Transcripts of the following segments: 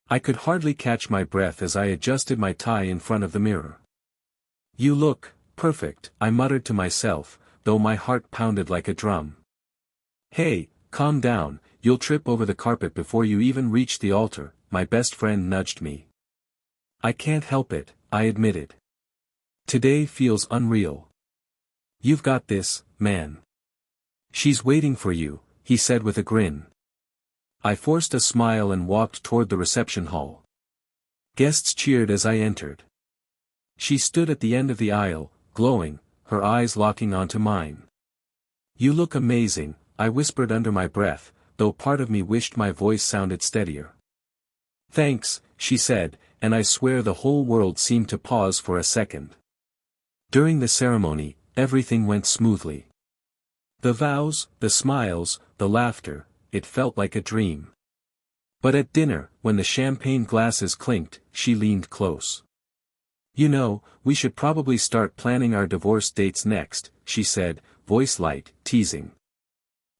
I could hardly catch my breath as I adjusted my tie in front of the mirror. "You look perfect," I muttered to myself, though my heart pounded like a drum. "Hey, calm down, you'll trip over the carpet before you even reach the altar," my best friend nudged me. "I can't help it," I admitted. "Today feels unreal." "You've got this, man. She's waiting for you," he said with a grin. I forced a smile and walked toward the reception hall. Guests cheered as I entered. She stood at the end of the aisle, glowing, her eyes locking onto mine. "You look amazing," I whispered under my breath, though part of me wished my voice sounded steadier. "Thanks," she said, and I swear the whole world seemed to pause for a second. During the ceremony, everything went smoothly. The vows, the smiles, the laughter, it felt like a dream. But at dinner, when the champagne glasses clinked, she leaned close. "You know, we should probably start planning our divorce dates next," she said, voice light, teasing.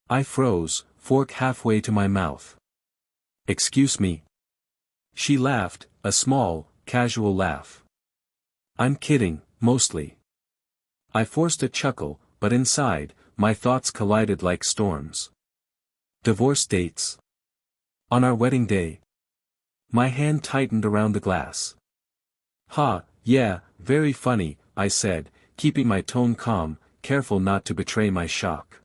I froze, fork halfway to my mouth. "Excuse me?" She laughed, a small, casual laugh. "I'm kidding, mostly." I forced a chuckle, but inside, my thoughts collided like storms. Divorce dates. On our wedding day. My hand tightened around the glass. "Ha, yeah, very funny," I said, keeping my tone calm, careful not to betray my shock.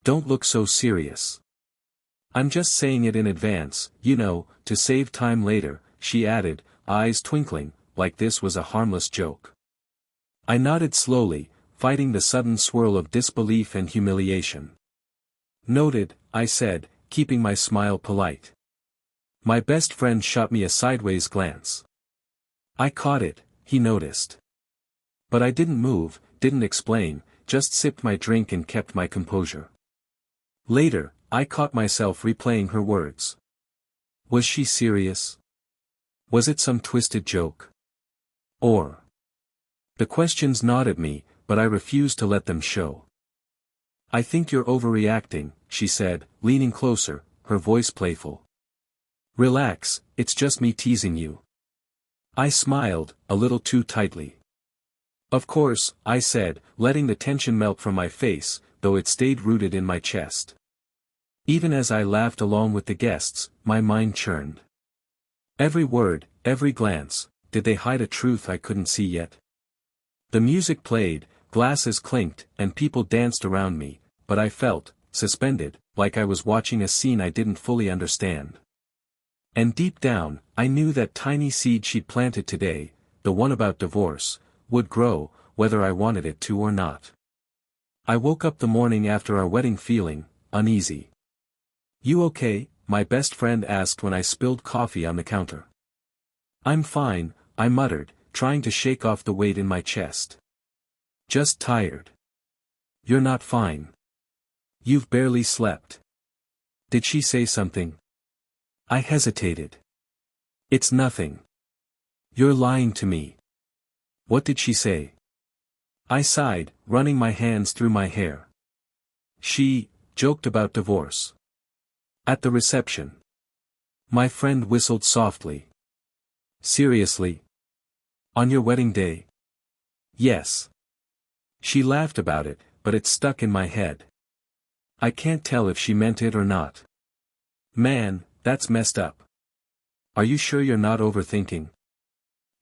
"Don't look so serious." "I'm just saying it in advance, you know, to save time later," she added, eyes twinkling, like this was a harmless joke. I nodded slowly, fighting the sudden swirl of disbelief and humiliation. "Noted," I said, keeping my smile polite. My best friend shot me a sideways glance. I caught it, he noticed. But I didn't move, didn't explain, just sipped my drink and kept my composure. Later, I caught myself replaying her words. Was she serious? Was it some twisted joke? Or? The questions gnawed at me, but I refused to let them show. "I think you're overreacting," she said, leaning closer, her voice playful. "Relax, it's just me teasing you." I smiled, a little too tightly. "Of course," I said, letting the tension melt from my face, though it stayed rooted in my chest. Even as I laughed along with the guests, my mind churned. Every word, every glance, did they hide a truth I couldn't see yet? The music played, glasses clinked, and people danced around me, but I felt, suspended, like I was watching a scene I didn't fully understand. And deep down, I knew that tiny seed she'd planted today, the one about divorce, would grow, whether I wanted it to or not. I woke up the morning after our wedding feeling uneasy. "You okay?" my best friend asked when I spilled coffee on the counter. "I'm fine," I muttered, trying to shake off the weight in my chest. "Just tired." "You're not fine. You've barely slept." Did she say something? I hesitated. "It's nothing." "You're lying to me." "What did she say?" I sighed, running my hands through my hair. "She joked about divorce. At the reception." My friend whistled softly. "Seriously? On your wedding day?" "Yes." She laughed about it, but it stuck in my head. I can't tell if she meant it or not. Man, that's messed up. Are you sure you're not overthinking?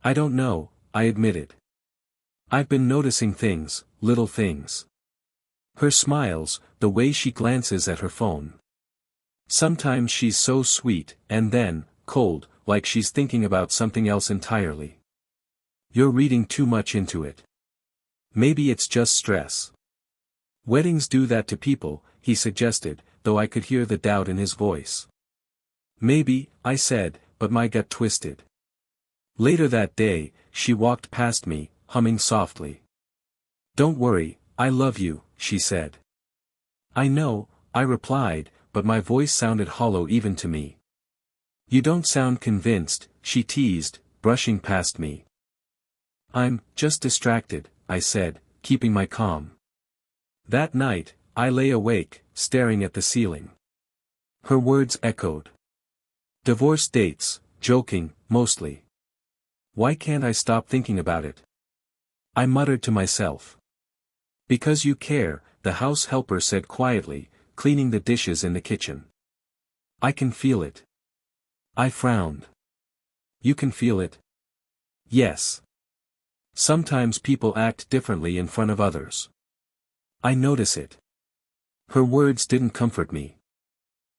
I don't know, I admitted. I've been noticing things, little things. Her smiles, the way she glances at her phone. Sometimes she's so sweet, and then, cold, like she's thinking about something else entirely. You're reading too much into it. Maybe it's just stress. Weddings do that to people, he suggested, though I could hear the doubt in his voice. Maybe, I said, but my gut twisted. Later that day, she walked past me, humming softly. "Don't worry, I love you," she said. "I know," I replied, but my voice sounded hollow even to me. "You don't sound convinced," she teased, brushing past me. "I'm just distracted," I said, keeping my calm. That night, I lay awake, staring at the ceiling. Her words echoed. Divorce dates, joking, mostly. Why can't I stop thinking about it? I muttered to myself. Because you care, the house helper said quietly, cleaning the dishes in the kitchen. I can feel it. I frowned. You can feel it? Yes. Sometimes people act differently in front of others. I notice it. Her words didn't comfort me.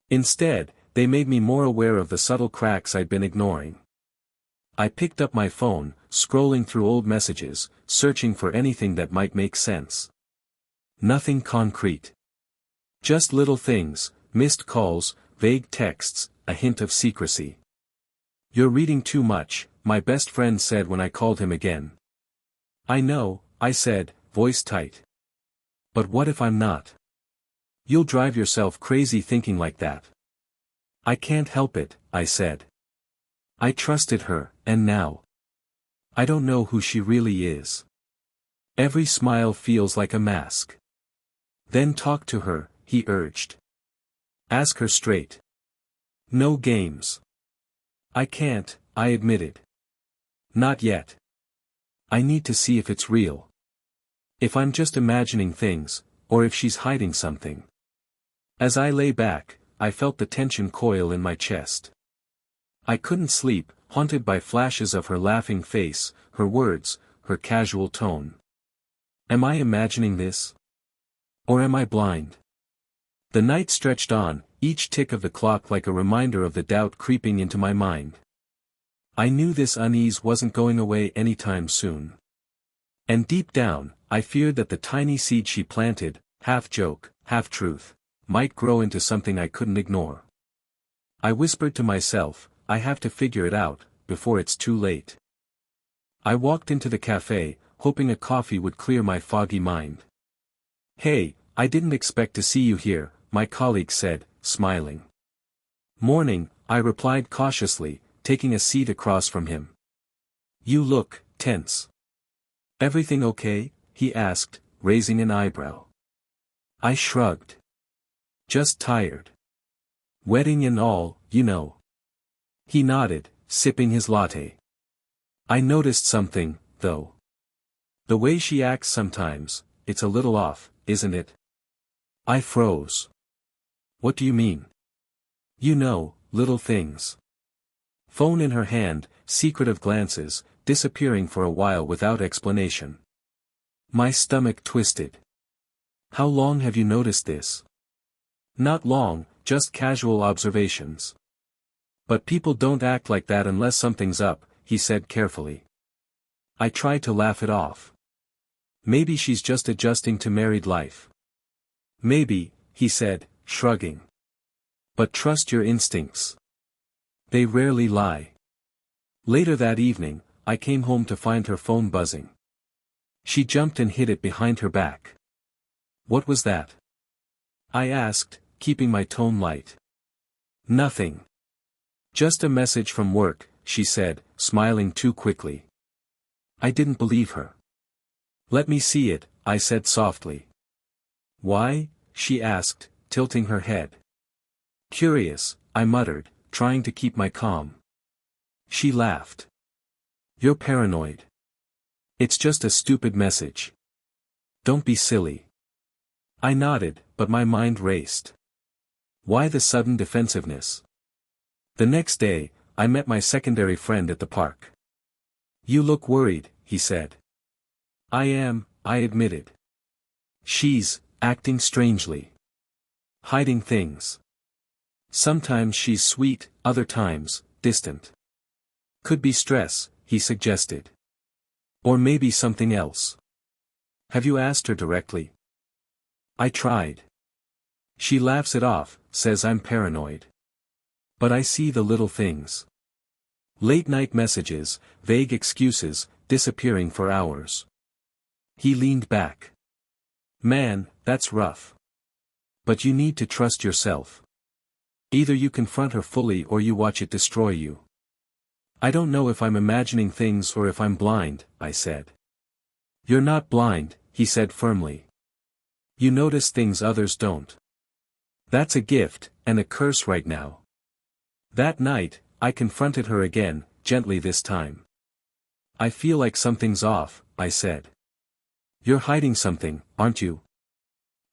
Instead, they made me more aware of the subtle cracks I'd been ignoring. I picked up my phone, scrolling through old messages, searching for anything that might make sense. Nothing concrete. Just little things, missed calls, vague texts, a hint of secrecy. You're reading too much, my best friend said when I called him again. I know, I said, voice tight. But what if I'm not? You'll drive yourself crazy thinking like that. I can't help it, I said. I trusted her, and now. I don't know who she really is. Every smile feels like a mask. Then talk to her, he urged. Ask her straight. No games. I can't, I admitted. Not yet. I need to see if it's real. If I'm just imagining things, or if she's hiding something. As I lay back, I felt the tension coil in my chest. I couldn't sleep, haunted by flashes of her laughing face, her words, her casual tone. Am I imagining this? Or am I blind? The night stretched on, each tick of the clock like a reminder of the doubt creeping into my mind. I knew this unease wasn't going away anytime soon. And deep down, I feared that the tiny seed she planted, half joke, half truth, might grow into something I couldn't ignore. I whispered to myself, I have to figure it out, before it's too late. I walked into the cafe, hoping a coffee would clear my foggy mind. Hey, I didn't expect to see you here, my colleague said, smiling. Morning, I replied cautiously, taking a seat across from him. You look tense. Everything okay? He asked, raising an eyebrow. I shrugged. Just tired. Wedding and all, you know. He nodded, sipping his latte. I noticed something, though. The way she acts sometimes, it's a little off, isn't it? I froze. What do you mean? You know, little things. Phone in her hand, secretive glances, disappearing for a while without explanation. My stomach twisted. How long have you noticed this? Not long, just casual observations. But people don't act like that unless something's up, he said carefully. I tried to laugh it off. Maybe she's just adjusting to married life. Maybe, he said, shrugging. But trust your instincts. They rarely lie. Later that evening, I came home to find her phone buzzing. She jumped and hid it behind her back. What was that? I asked, keeping my tone light. Nothing. Just a message from work, she said, smiling too quickly. I didn't believe her. Let me see it, I said softly. Why? She asked, tilting her head. Curious, I muttered, trying to keep my calm. She laughed. You're paranoid. It's just a stupid message. Don't be silly. I nodded, but my mind raced. Why the sudden defensiveness? The next day, I met my secondary friend at the park. You look worried, he said. I am, I admitted. She's acting strangely. Hiding things. Sometimes she's sweet, other times, distant. Could be stress, he suggested. Or maybe something else. Have you asked her directly? I tried. She laughs it off, says I'm paranoid. But I see the little things. Late night messages, vague excuses, disappearing for hours. He leaned back. Man, that's rough. But you need to trust yourself. Either you confront her fully or you watch it destroy you. I don't know if I'm imagining things or if I'm blind, I said. You're not blind, he said firmly. You notice things others don't. That's a gift, and a curse right now. That night, I confronted her again, gently this time. I feel like something's off, I said. You're hiding something, aren't you?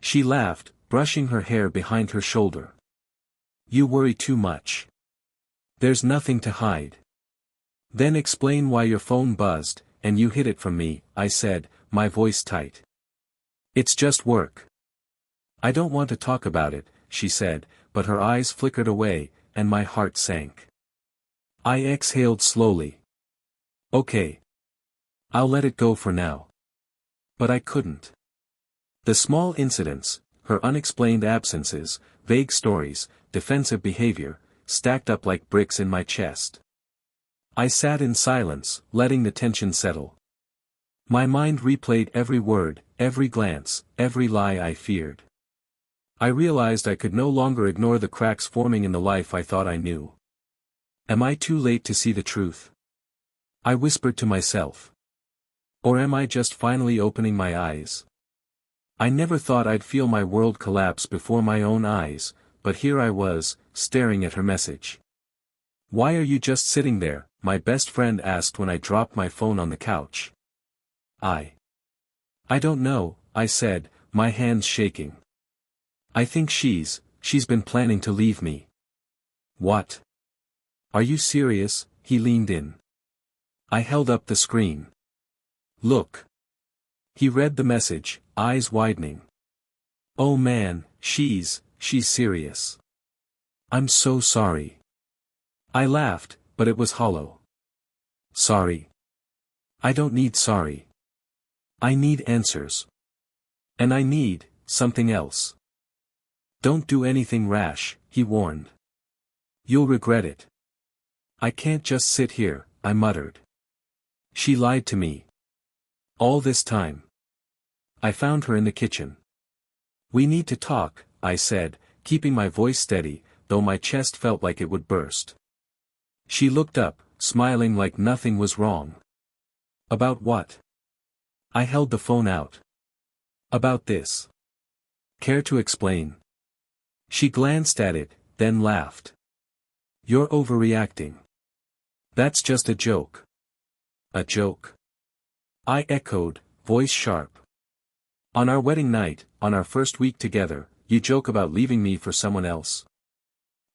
She laughed, brushing her hair behind her shoulder. You worry too much. There's nothing to hide. Then explain why your phone buzzed, and you hid it from me, I said, my voice tight. It's just work. I don't want to talk about it, she said, but her eyes flickered away, and my heart sank. I exhaled slowly. Okay. I'll let it go for now. But I couldn't. The small incidents, her unexplained absences, vague stories, defensive behavior, stacked up like bricks in my chest. I sat in silence, letting the tension settle. My mind replayed every word, every glance, every lie I feared. I realized I could no longer ignore the cracks forming in the life I thought I knew. Am I too late to see the truth? I whispered to myself. Or am I just finally opening my eyes? I never thought I'd feel my world collapse before my own eyes, but here I was, staring at her message. Why are you just sitting there? My best friend asked when I dropped my phone on the couch. I don't know, I said, my hands shaking. I think she's been planning to leave me. What? Are you serious? He leaned in. I held up the screen. Look. He read the message, eyes widening. Oh man, she's serious. I'm so sorry. I laughed, but it was hollow. Sorry. I don't need sorry. I need answers. And I need something else. Don't do anything rash, he warned. You'll regret it. I can't just sit here, I muttered. She lied to me. All this time. I found her in the kitchen. We need to talk, I said, keeping my voice steady, though my chest felt like it would burst. She looked up, smiling like nothing was wrong. About what? I held the phone out. About this. Care to explain? She glanced at it, then laughed. You're overreacting. That's just a joke. A joke? I echoed, voice sharp. On our wedding night, on our first week together, you joke about leaving me for someone else.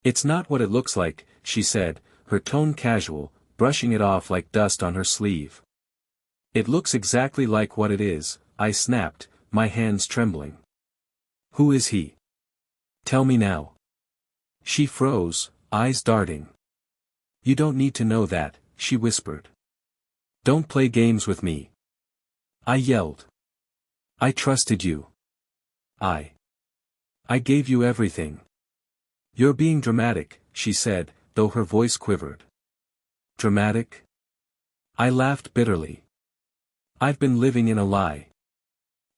It's not what it looks like, she said, her tone casual, brushing it off like dust on her sleeve. It looks exactly like what it is, I snapped, my hands trembling. Who is he? Tell me now. She froze, eyes darting. You don't need to know that, she whispered. Don't play games with me. I yelled. I trusted you. I gave you everything. You're being dramatic, she said, though her voice quivered. Dramatic? I laughed bitterly. I've been living in a lie.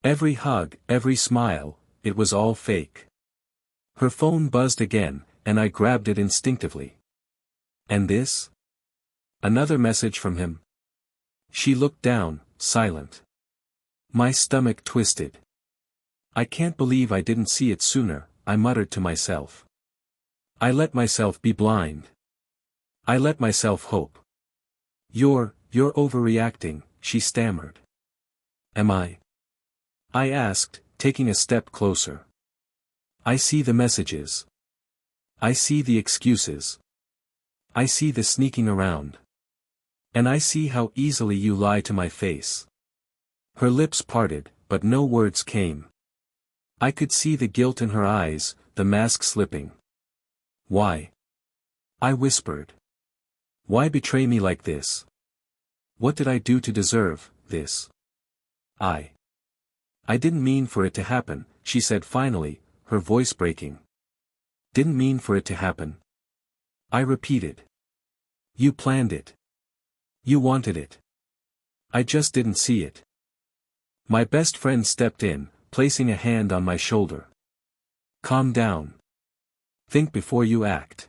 Every hug, every smile, it was all fake. Her phone buzzed again, and I grabbed it instinctively. And this? Another message from him. She looked down, silent. My stomach twisted. I can't believe I didn't see it sooner, I muttered to myself. I let myself be blind. I let myself hope. You're overreacting, she stammered. Am I? I asked, taking a step closer. I see the messages. I see the excuses. I see the sneaking around. And I see how easily you lie to my face. Her lips parted, but no words came. I could see the guilt in her eyes, the mask slipping. Why? I whispered. Why betray me like this? What did I do to deserve this? I didn't mean for it to happen, she said finally, her voice breaking. Didn't mean for it to happen. I repeated. You planned it. You wanted it. I just didn't see it. My best friend stepped in, placing a hand on my shoulder. Calm down. Think before you act.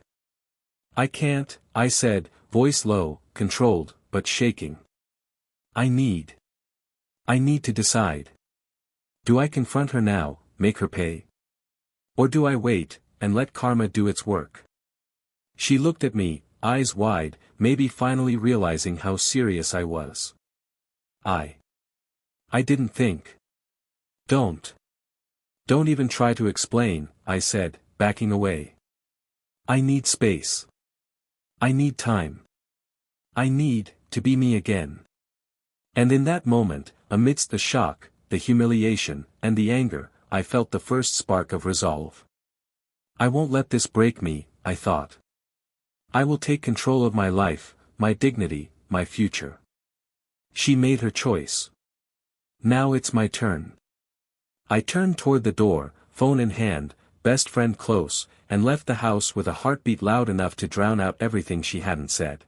I can't, I said, voice low, controlled, but shaking. I need to decide. Do I confront her now, make her pay? Or do I wait, and let karma do its work? She looked at me, eyes wide, maybe finally realizing how serious I was. I didn't think. Don't even try to explain, I said, backing away. I need space. I need time. I need to be me again. And in that moment, amidst the shock, the humiliation, and the anger, I felt the first spark of resolve. I won't let this break me, I thought. I will take control of my life, my dignity, my future. She made her choice. Now it's my turn. I turned toward the door, phone in hand, best friend close, and left the house with a heartbeat loud enough to drown out everything she hadn't said.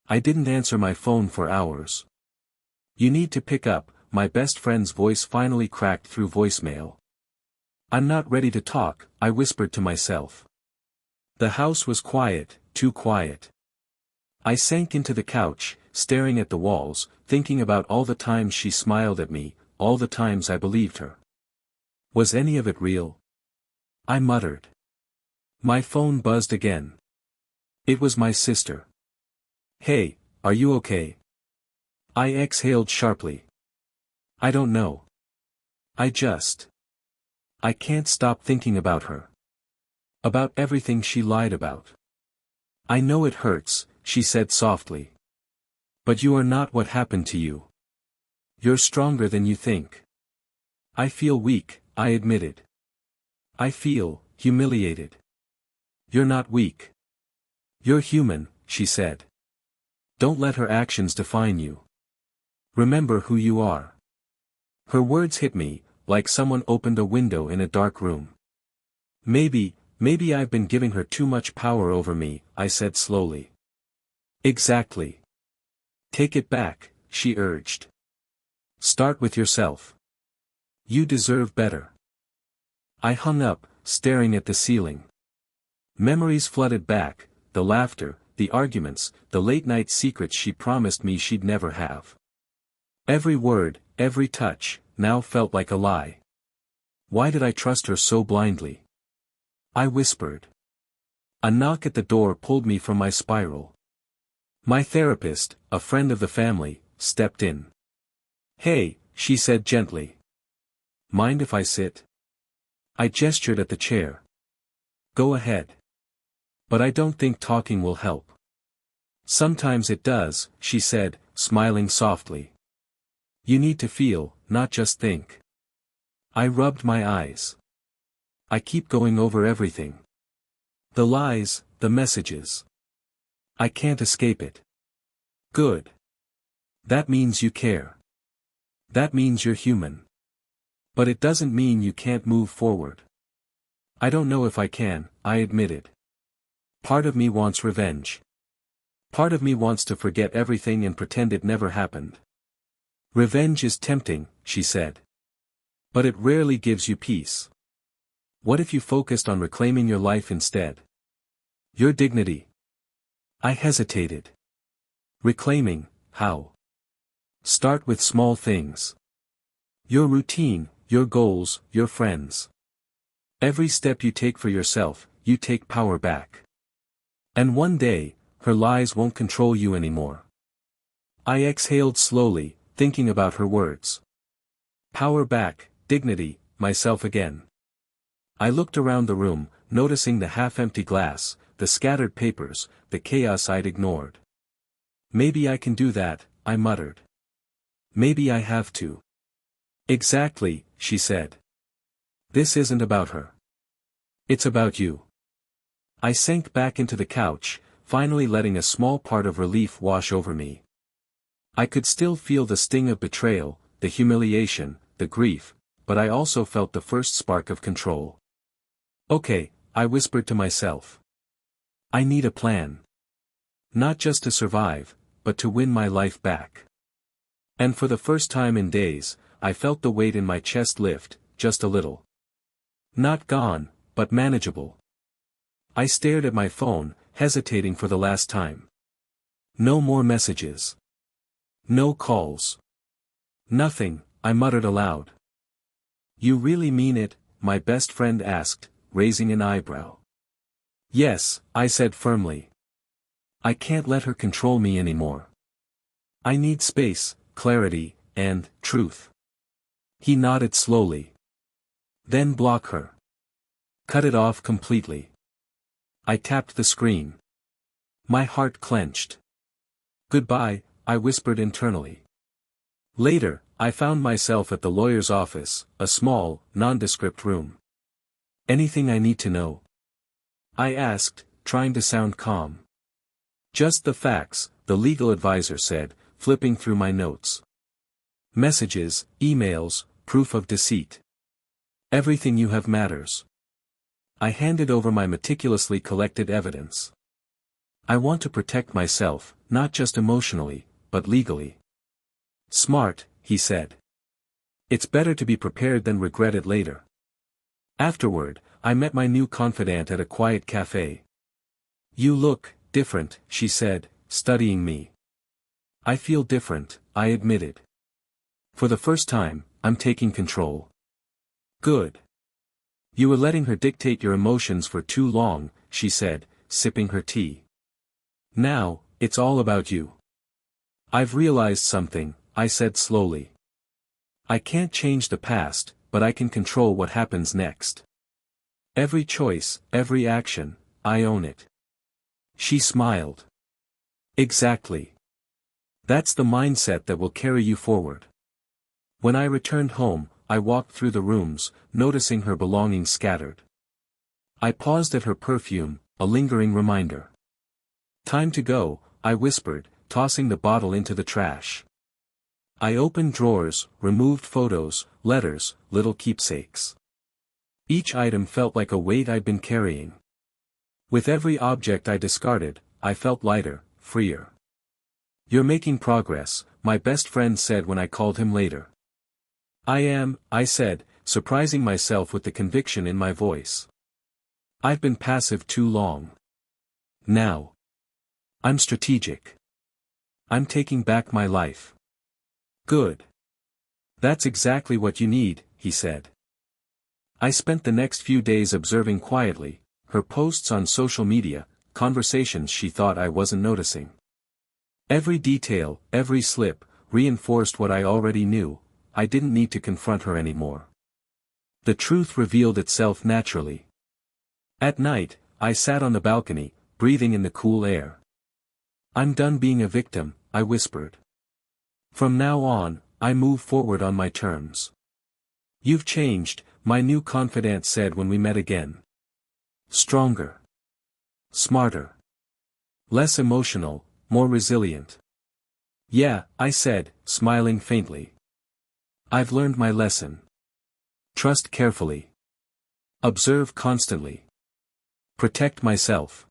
I didn't answer my phone for hours. You need to pick up, my best friend's voice finally cracked through voicemail. I'm not ready to talk, I whispered to myself. The house was quiet, too quiet. I sank into the couch, staring at the walls, thinking about all the times she smiled at me, all the times I believed her. Was any of it real? I muttered. My phone buzzed again. It was my sister. Hey, are you okay? I exhaled sharply. I don't know. I can't stop thinking about her. About everything she lied about. I know it hurts, she said softly. But you are not what happened to you. You're stronger than you think. I feel weak, I admitted. I feel humiliated. You're not weak. You're human, she said. Don't let her actions define you. Remember who you are. Her words hit me, like someone opened a window in a dark room. Maybe I've been giving her too much power over me, I said slowly. Exactly. Take it back, she urged. Start with yourself. You deserve better. I hung up, staring at the ceiling. Memories flooded back, the laughter, the arguments, the late-night secrets she promised me she'd never have. Every word, every touch, now felt like a lie. Why did I trust her so blindly? I whispered. A knock at the door pulled me from my spiral. My therapist, a friend of the family, stepped in. Hey, she said gently. Mind if I sit? I gestured at the chair. Go ahead. But I don't think talking will help. Sometimes it does, she said, smiling softly. You need to feel, not just think. I rubbed my eyes. I keep going over everything. The lies, the messages. I can't escape it. Good. That means you care. That means you're human. But it doesn't mean you can't move forward. I don't know if I can, I admitted. Part of me wants revenge. Part of me wants to forget everything and pretend it never happened. Revenge is tempting, she said. But it rarely gives you peace. What if you focused on reclaiming your life instead? Your dignity. I hesitated. Reclaiming, how? Start with small things. Your routine, your goals, your friends. Every step you take for yourself, you take power back. And one day, her lies won't control you anymore. I exhaled slowly, thinking about her words. Power back, dignity, myself again. I looked around the room, noticing the half-empty glass, the scattered papers, the chaos I'd ignored. Maybe I can do that, I muttered. Maybe I have to. Exactly, she said. This isn't about her. It's about you. I sank back into the couch, finally letting a small part of relief wash over me. I could still feel the sting of betrayal, the humiliation, the grief, but I also felt the first spark of control. Okay, I whispered to myself. I need a plan. Not just to survive, but to win my life back. And for the first time in days, I felt the weight in my chest lift, just a little. Not gone, but manageable. I stared at my phone, hesitating for the last time. No more messages. No calls. Nothing, I muttered aloud. You really mean it? My best friend asked, raising an eyebrow. Yes, I said firmly. I can't let her control me anymore. I need space, clarity, and truth. He nodded slowly. Then block her. Cut it off completely. I tapped the screen. My heart clenched. Goodbye, I whispered internally. Later, I found myself at the lawyer's office, a small, nondescript room. Anything I need to know? I asked, trying to sound calm. Just the facts, the legal advisor said, flipping through my notes. Messages, emails, proof of deceit. Everything you have matters. I handed over my meticulously collected evidence. I want to protect myself, not just emotionally, but legally. Smart, he said. It's better to be prepared than regret it later. Afterward, I met my new confidant at a quiet cafe. You look different, she said, studying me. I feel different, I admitted. For the first time, I'm taking control. Good. You were letting her dictate your emotions for too long, she said, sipping her tea. Now, it's all about you. I've realized something, I said slowly. I can't change the past, but I can control what happens next. Every choice, every action, I own it. She smiled. Exactly. That's the mindset that will carry you forward. When I returned home, I walked through the rooms, noticing her belongings scattered. I paused at her perfume, a lingering reminder. Time to go, I whispered, tossing the bottle into the trash. I opened drawers, removed photos, letters, little keepsakes. Each item felt like a weight I'd been carrying. With every object I discarded, I felt lighter, freer. You're making progress, my best friend said when I called him later. I am, I said, surprising myself with the conviction in my voice. I've been passive too long. Now. I'm strategic. I'm taking back my life. Good. That's exactly what you need, he said. I spent the next few days observing quietly, her posts on social media, conversations she thought I wasn't noticing. Every detail, every slip, reinforced what I already knew. I didn't need to confront her anymore. The truth revealed itself naturally. At night, I sat on the balcony, breathing in the cool air. I'm done being a victim, I whispered. From now on, I move forward on my terms. You've changed, my new confidant said when we met again. Stronger. Smarter. Less emotional, more resilient. Yeah, I said, smiling faintly. I've learned my lesson. Trust carefully. Observe constantly. Protect myself.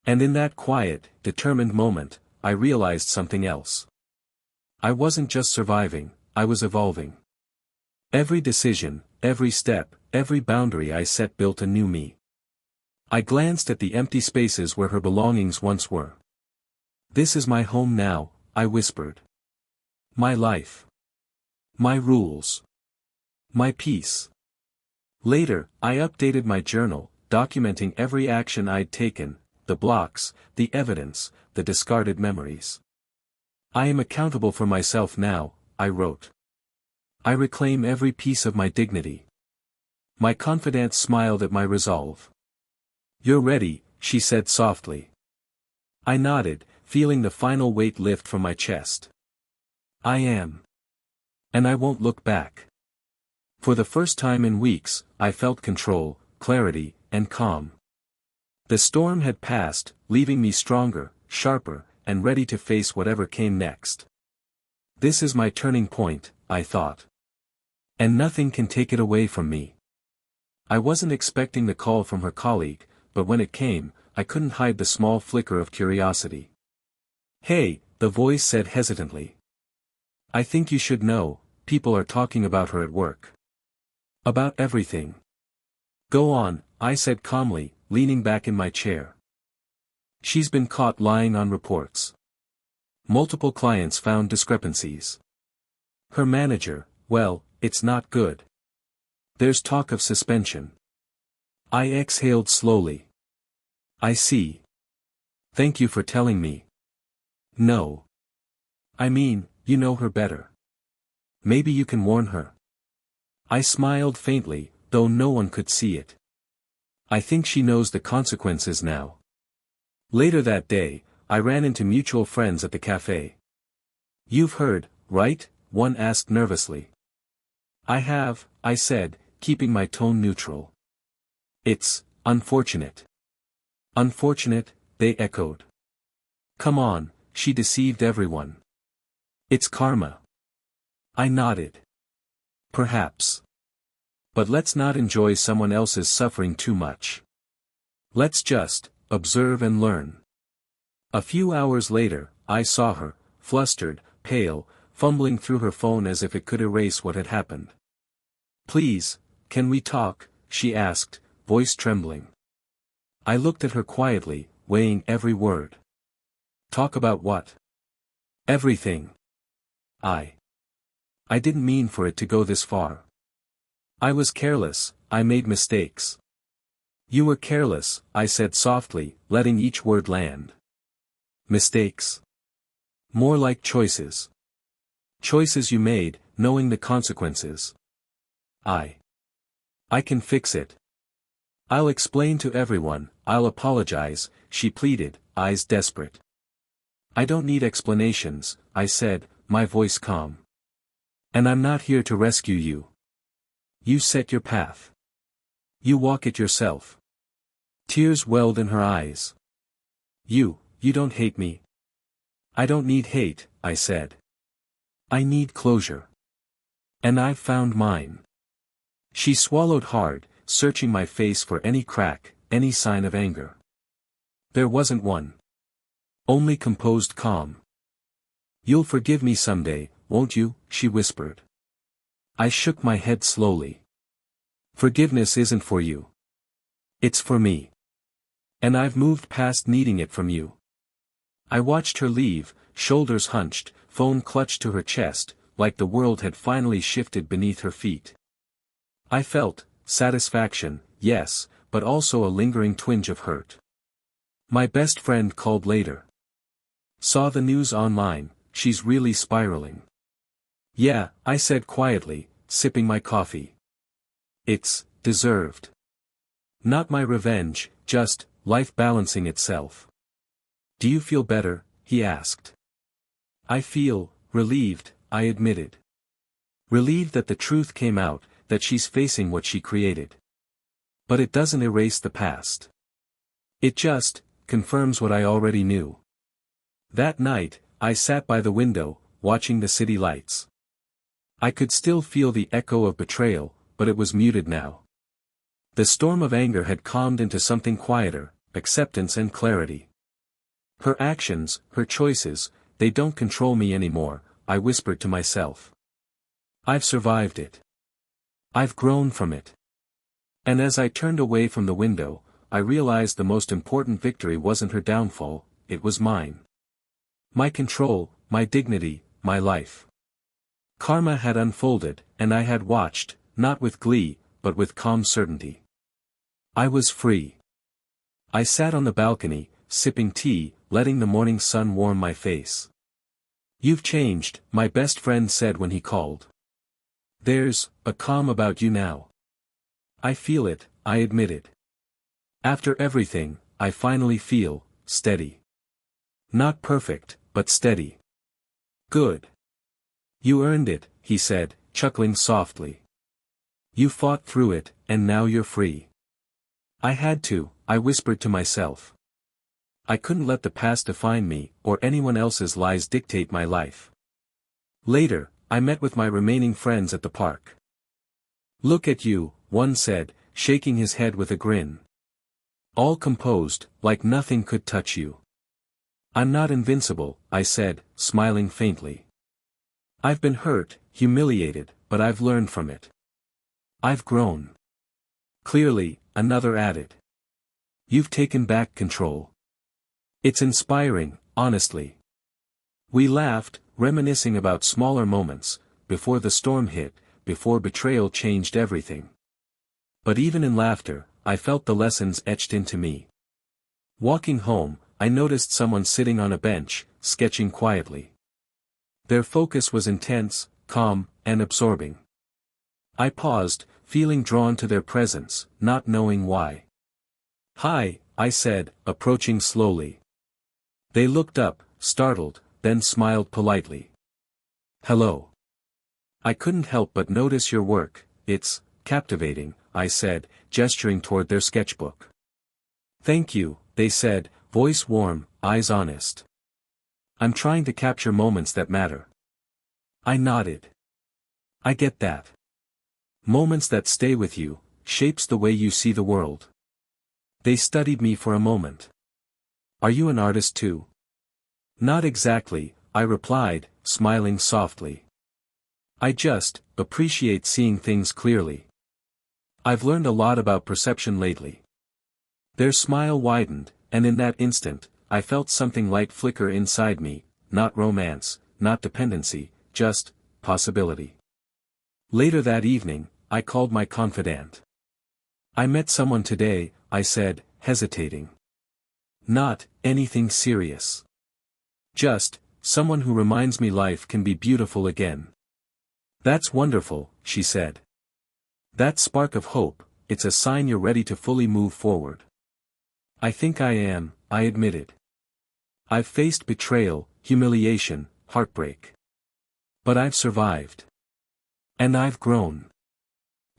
And in that quiet, determined moment, I realized something else. I wasn't just surviving, I was evolving. Every decision, every step, every boundary I set built a new me. I glanced at the empty spaces where her belongings once were. This is my home now, I whispered. My life. My rules. My peace. Later, I updated my journal, documenting every action I'd taken, the blocks, the evidence, the discarded memories. I am accountable for myself now, I wrote. I reclaim every piece of my dignity. My confidant smiled at my resolve. You're ready, she said softly. I nodded, feeling the final weight lift from my chest. I am. And I won't look back. For the first time in weeks, I felt control, clarity, and calm. The storm had passed, leaving me stronger, sharper, and ready to face whatever came next. This is my turning point, I thought. And nothing can take it away from me. I wasn't expecting the call from her colleague, but when it came, I couldn't hide the small flicker of curiosity. Hey, the voice said hesitantly. I think you should know, people are talking about her at work. About everything. Go on, I said calmly, leaning back in my chair. She's been caught lying on reports. Multiple clients found discrepancies. Her manager, well, it's not good. There's talk of suspension. I exhaled slowly. I see. Thank you for telling me. No. I mean, you know her better. Maybe you can warn her. I smiled faintly, though no one could see it. I think she knows the consequences now. Later that day, I ran into mutual friends at the cafe. You've heard, right? One asked nervously. I have, I said, keeping my tone neutral. It's unfortunate. Unfortunate, they echoed. Come on, she deceived everyone. It's karma. I nodded. Perhaps. But let's not enjoy someone else's suffering too much. Let's just observe and learn. A few hours later, I saw her, flustered, pale, fumbling through her phone as if it could erase what had happened. Please, can we talk? She asked, voice trembling. I looked at her quietly, weighing every word. Talk about what? Everything. I didn't mean for it to go this far. I was careless, I made mistakes. You were careless, I said softly, letting each word land. Mistakes? More like choices. Choices you made, knowing the consequences. I can fix it. I'll explain to everyone, I'll apologize, she pleaded, eyes desperate. I don't need explanations, I said, my voice calm. And I'm not here to rescue you. You set your path. You walk it yourself. Tears welled in her eyes. You don't hate me. I don't need hate, I said. I need closure. And I've found mine. She swallowed hard, searching my face for any crack, any sign of anger. There wasn't one. Only composed calm. You'll forgive me someday, won't you? She whispered. I shook my head slowly. Forgiveness isn't for you. It's for me. And I've moved past needing it from you. I watched her leave, shoulders hunched, phone clutched to her chest, like the world had finally shifted beneath her feet. I felt satisfaction, yes, but also a lingering twinge of hurt. My best friend called later. Saw the news online, she's really spiraling. Yeah, I said quietly, sipping my coffee. It's deserved. Not my revenge, just life balancing itself. Do you feel better? He asked. I feel relieved, I admitted. Relieved that the truth came out, that she's facing what she created. But it doesn't erase the past. It just confirms what I already knew. That night, I sat by the window, watching the city lights. I could still feel the echo of betrayal, but it was muted now. The storm of anger had calmed into something quieter, acceptance and clarity. Her actions, her choices, they don't control me anymore, I whispered to myself. I've survived it. I've grown from it. And as I turned away from the window, I realized the most important victory wasn't her downfall, it was mine. My control, my dignity, my life. Karma had unfolded, and I had watched, not with glee, but with calm certainty. I was free. I sat on the balcony, sipping tea, letting the morning sun warm my face. You've changed, my best friend said when he called. There's a calm about you now. I feel it, I admitted. After everything, I finally feel steady. Not perfect, but steady. Good. You earned it, he said, chuckling softly. You fought through it, and now you're free. I had to, I whispered to myself. I couldn't let the past define me, or anyone else's lies dictate my life. Later, I met with my remaining friends at the park. Look at you, one said, shaking his head with a grin. All composed, like nothing could touch you. I'm not invincible, I said, smiling faintly. I've been hurt, humiliated, but I've learned from it. I've grown. Clearly, another added. You've taken back control. It's inspiring, honestly. We laughed, reminiscing about smaller moments, before the storm hit, before betrayal changed everything. But even in laughter, I felt the lessons etched into me. Walking home, I noticed someone sitting on a bench, sketching quietly. Their focus was intense, calm, and absorbing. I paused, feeling drawn to their presence, not knowing why. "Hi," I said, approaching slowly. They looked up, startled, then smiled politely. "Hello. I couldn't help but notice your work, it's captivating," I said, gesturing toward their sketchbook. "Thank you," they said, voice warm, eyes honest. "I'm trying to capture moments that matter." I nodded. "I get that. Moments that stay with you, shapes the way you see the world." They studied me for a moment. "Are you an artist too?" "Not exactly," I replied, smiling softly. "I just appreciate seeing things clearly. I've learned a lot about perception lately." Their smile widened, and in that instant, I felt something light flicker inside me, not romance, not dependency, just possibility. Later that evening, I called my confidant. "I met someone today," I said, hesitating. "Not anything serious. Just someone who reminds me life can be beautiful again." "That's wonderful," she said. "That spark of hope, it's a sign you're ready to fully move forward." "I think I am," I admitted. "I've faced betrayal, humiliation, heartbreak. But I've survived. And I've grown.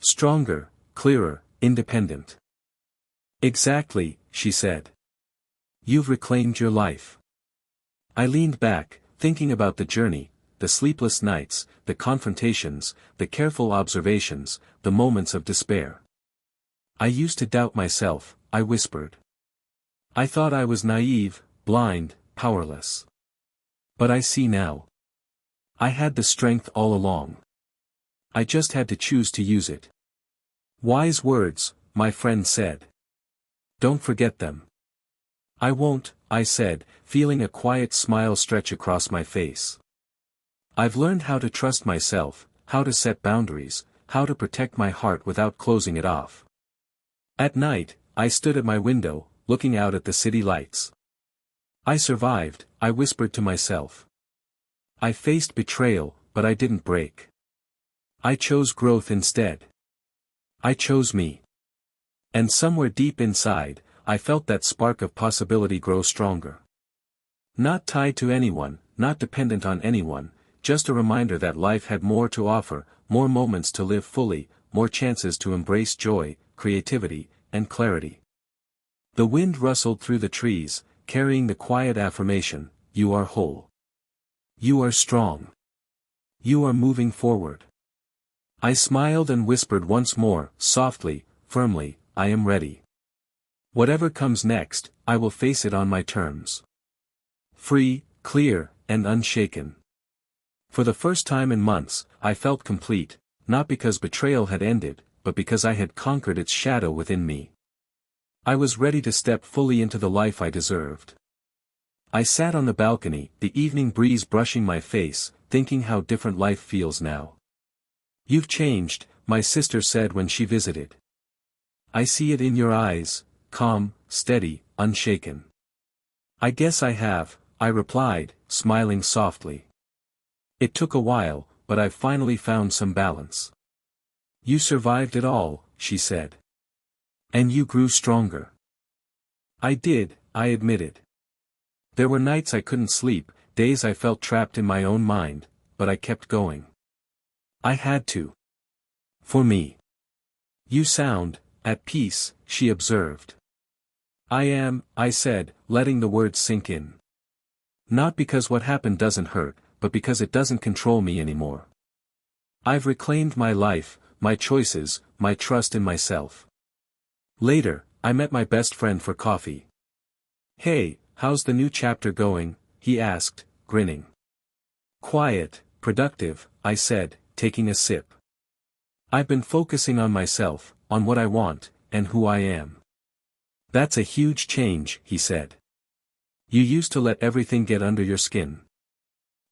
Stronger, clearer, independent." "Exactly," she said. "You've reclaimed your life." I leaned back, thinking about the journey, the sleepless nights, the confrontations, the careful observations, the moments of despair. "I used to doubt myself," I whispered. "I thought I was naive, blind, powerless. But I see now. I had the strength all along. I just had to choose to use it." "Wise words," my friend said. "Don't forget them." "I won't," I said, feeling a quiet smile stretch across my face. "I've learned how to trust myself, how to set boundaries, how to protect my heart without closing it off." At night, I stood at my window, looking out at the city lights. "I survived," I whispered to myself. "I faced betrayal, but I didn't break. I chose growth instead. I chose me." And somewhere deep inside, I felt that spark of possibility grow stronger. Not tied to anyone, not dependent on anyone, just a reminder that life had more to offer, more moments to live fully, more chances to embrace joy, creativity, and clarity. The wind rustled through the trees, carrying the quiet affirmation, "You are whole. You are strong. You are moving forward." I smiled and whispered once more, softly, firmly, "I am ready. Whatever comes next, I will face it on my terms. Free, clear, and unshaken." For the first time in months, I felt complete, not because betrayal had ended, but because I had conquered its shadow within me. I was ready to step fully into the life I deserved. I sat on the balcony, the evening breeze brushing my face, thinking how different life feels now. "You've changed," my sister said when she visited. "I see it in your eyes, calm, steady, unshaken." "I guess I have," I replied, smiling softly. "It took a while, but I've finally found some balance." "You survived it all," she said. "And you grew stronger." "I did," I admitted. There were nights I couldn't sleep, days I felt trapped in my own mind, but I kept going. I had to. For me. "You sound at peace," she observed. "I am," I said, letting the words sink in. "Not because what happened doesn't hurt, but because it doesn't control me anymore. I've reclaimed my life, my choices, my trust in myself." Later, I met my best friend for coffee. "Hey, how's the new chapter going?" he asked, grinning. "Quiet, productive," I said, taking a sip. "I've been focusing on myself, on what I want, and who I am." "That's a huge change," he said. "You used to let everything get under your skin."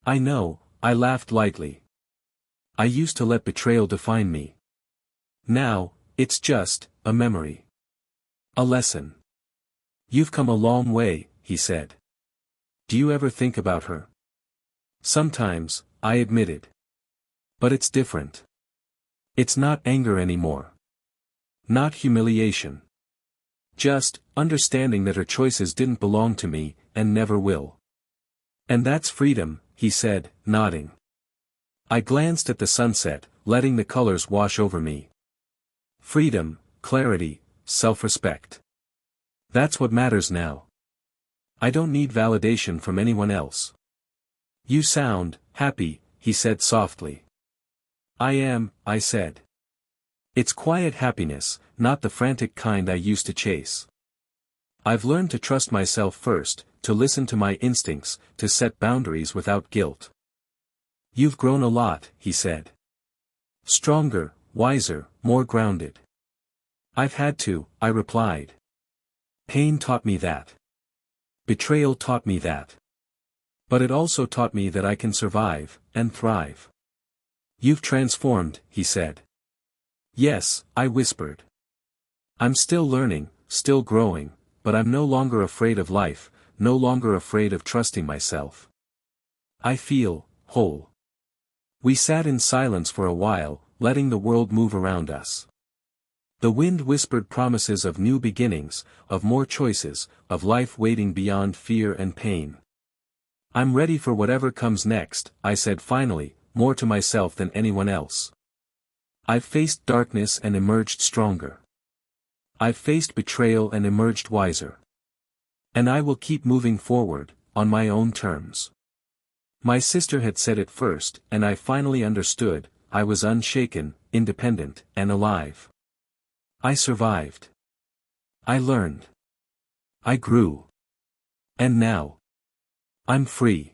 "I know," I laughed lightly. "I used to let betrayal define me. Now, it's just a memory. A lesson." "You've come a long way," he said. Do you ever think about her? Sometimes, I admitted. But it's different. It's not anger anymore. Not humiliation. Just, understanding that her choices didn't belong to me, and never will. And that's freedom, he said, nodding. I glanced at the sunset, letting the colors wash over me. Freedom, clarity, self-respect. That's what matters now. I don't need validation from anyone else. You sound happy, he said softly. I am, I said. It's quiet happiness, not the frantic kind I used to chase. I've learned to trust myself first, to listen to my instincts, to set boundaries without guilt. You've grown a lot, he said. Stronger, wiser, more grounded. I've had to, I replied. Pain taught me that. Betrayal taught me that. But it also taught me that I can survive, and thrive. You've transformed, he said. Yes, I whispered. I'm still learning, still growing, but I'm no longer afraid of life, no longer afraid of trusting myself. I feel whole. We sat in silence for a while, letting the world move around us. The wind whispered promises of new beginnings, of more choices, of life waiting beyond fear and pain. I'm ready for whatever comes next, I said finally, more to myself than anyone else. I've faced darkness and emerged stronger. I've faced betrayal and emerged wiser. And I will keep moving forward, on my own terms. My sister had said it first, and I finally understood. I was unshaken, independent, and alive. I survived. I learned. I grew. And now, I'm free.